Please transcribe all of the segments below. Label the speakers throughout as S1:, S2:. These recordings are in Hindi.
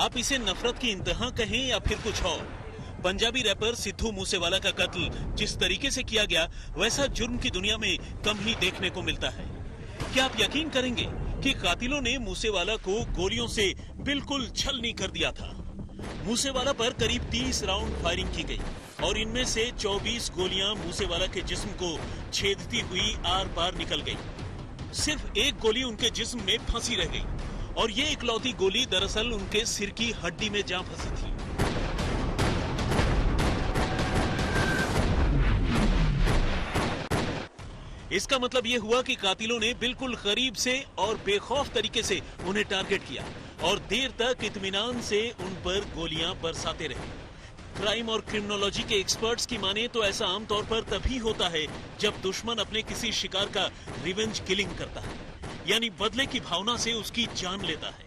S1: आप इसे नफरत की इंतहा कहें या फिर कुछ और, पंजाबी रैपर सिद्धू मूसेवाला का कत्ल जिस तरीके से किया गया वैसा जुर्म की दुनिया में कम ही देखने को मिलता है। क्या आप यकीन करेंगे कि कातिलों ने मूसेवाला को गोलियों से बिल्कुल छलनी कर दिया था। मूसेवाला पर करीब 30 राउंड फायरिंग की गई और इनमें से 24 गोलियां मूसेवाला के जिस्म को छेदती हुई आर पार निकल गई। सिर्फ एक गोली उनके जिस्म में फंसी रह गई और ये इकलौती गोली दरअसल उनके सिर की हड्डी में जा फंसी थी। इसका मतलब यह हुआ कि कातिलों ने बिल्कुल करीब से और बेखौफ तरीके से उन्हें टारगेट किया और देर तक इत्मीनान से उन पर गोलियां बरसाते रहे। क्राइम और क्रिमिनोलॉजी के एक्सपर्ट्स की माने तो ऐसा आमतौर पर तभी होता है जब दुश्मन अपने किसी शिकार का रिवेंज किलिंग करता है, यानी बदले की भावना से उसकी जान लेता है।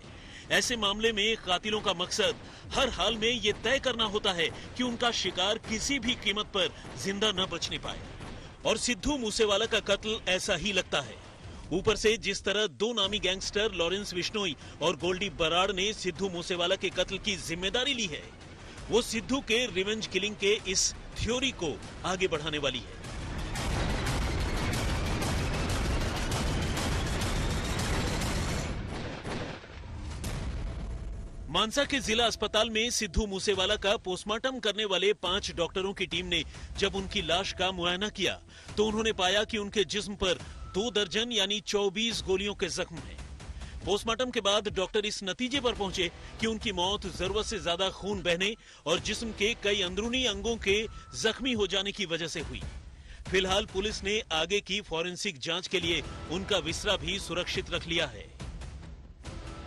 S1: ऐसे मामले में कातिलों का मकसद हर हाल में ये तय करना होता है कि उनका शिकार किसी भी कीमत पर जिंदा न बचने पाए। और सिद्धू मूसेवाला का कत्ल ऐसा ही लगता है। ऊपर से जिस तरह दो नामी गैंगस्टर लॉरेंस बिश्नोई और गोल्डी बराड़ ने सिद्धू मूसेवाला के कत्ल की जिम्मेदारी ली है, वो सिद्धू के रिवेंज किलिंग के इस थ्योरी को आगे बढ़ाने वाली है। मानसा के जिला अस्पताल में सिद्धू मूसेवाला का पोस्टमार्टम करने वाले 5 डॉक्टरों की टीम ने जब उनकी लाश का मुआयना किया तो उन्होंने पाया कि उनके जिस्म पर 2 दर्जन यानी 24 गोलियों के जख्म हैं। पोस्टमार्टम के बाद डॉक्टर इस नतीजे पर पहुंचे कि उनकी मौत जरूरत से ज्यादा खून बहने और जिस्म के कई अंदरूनी अंगों के जख्मी हो जाने की वजह से हुई। फिलहाल पुलिस ने आगे की फॉरेंसिक जांच के लिए उनका विसरा भी सुरक्षित रख लिया है।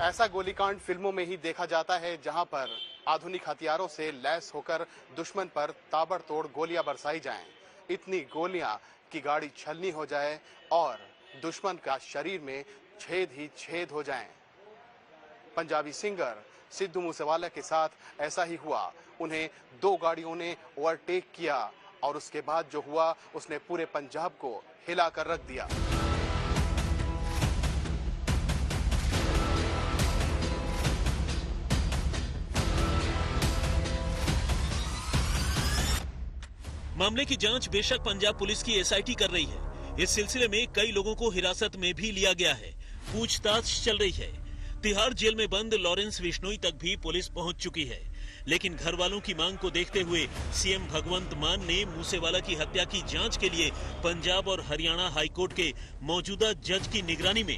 S2: ऐसा गोलीकांड फिल्मों में ही देखा जाता है, जहां पर आधुनिक हथियारों से लैस होकर दुश्मन पर ताबड़तोड़ गोलियां बरसाई जाएं। इतनी गोलियां कि गाड़ी छलनी हो जाए और दुश्मन का शरीर में छेद ही छेद हो जाएं। पंजाबी सिंगर सिद्धू मूसेवाला के साथ ऐसा ही हुआ। उन्हें 2 गाड़ियों ने ओवरटेक किया और उसके बाद जो हुआ उसने पूरे पंजाब को हिलाकर रख दिया।
S1: मामले की जांच बेशक पंजाब पुलिस की एसआईटी कर रही है। इस सिलसिले में कई लोगों को हिरासत में भी लिया गया है, पूछताछ चल रही है। तिहाड़ जेल में बंद लॉरेंस बिश्नोई तक भी पुलिस पहुंच चुकी है, लेकिन घर वालों की मांग को देखते हुए सीएम भगवंत मान ने मूसेवाला की हत्या की जांच के लिए पंजाब और हरियाणा हाईकोर्ट के मौजूदा जज की निगरानी में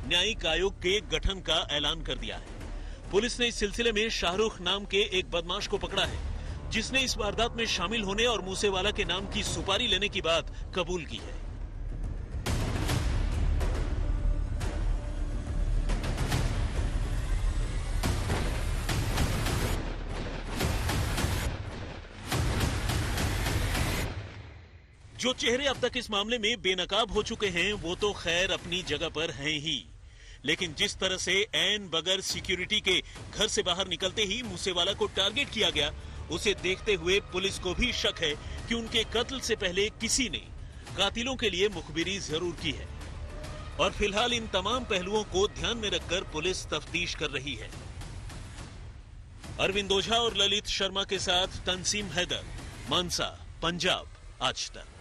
S1: न्यायिक आयोग के गठन का ऐलान कर दिया है। पुलिस ने इस सिलसिले में शाहरुख नाम के एक बदमाश को पकड़ा है, जिसने इस वारदात में शामिल होने और मूसेवाला के नाम की सुपारी लेने की बात कबूल की है। जो चेहरे अब तक इस मामले में बेनकाब हो चुके हैं वो तो खैर अपनी जगह पर हैं ही, लेकिन जिस तरह से ऐन बगैर सिक्योरिटी के घर से बाहर निकलते ही मूसेवाला को टारगेट किया गया, उसे देखते हुए पुलिस को भी शक है कि उनके कत्ल से पहले किसी ने कातिलों के लिए मुखबिरी जरूर की है। और फिलहाल इन तमाम पहलुओं को ध्यान में रखकर पुलिस तफ्तीश कर रही है। अरविंद ओझा और ललित शर्मा के साथ तंसीम हैदर, मानसा, पंजाब आज तक।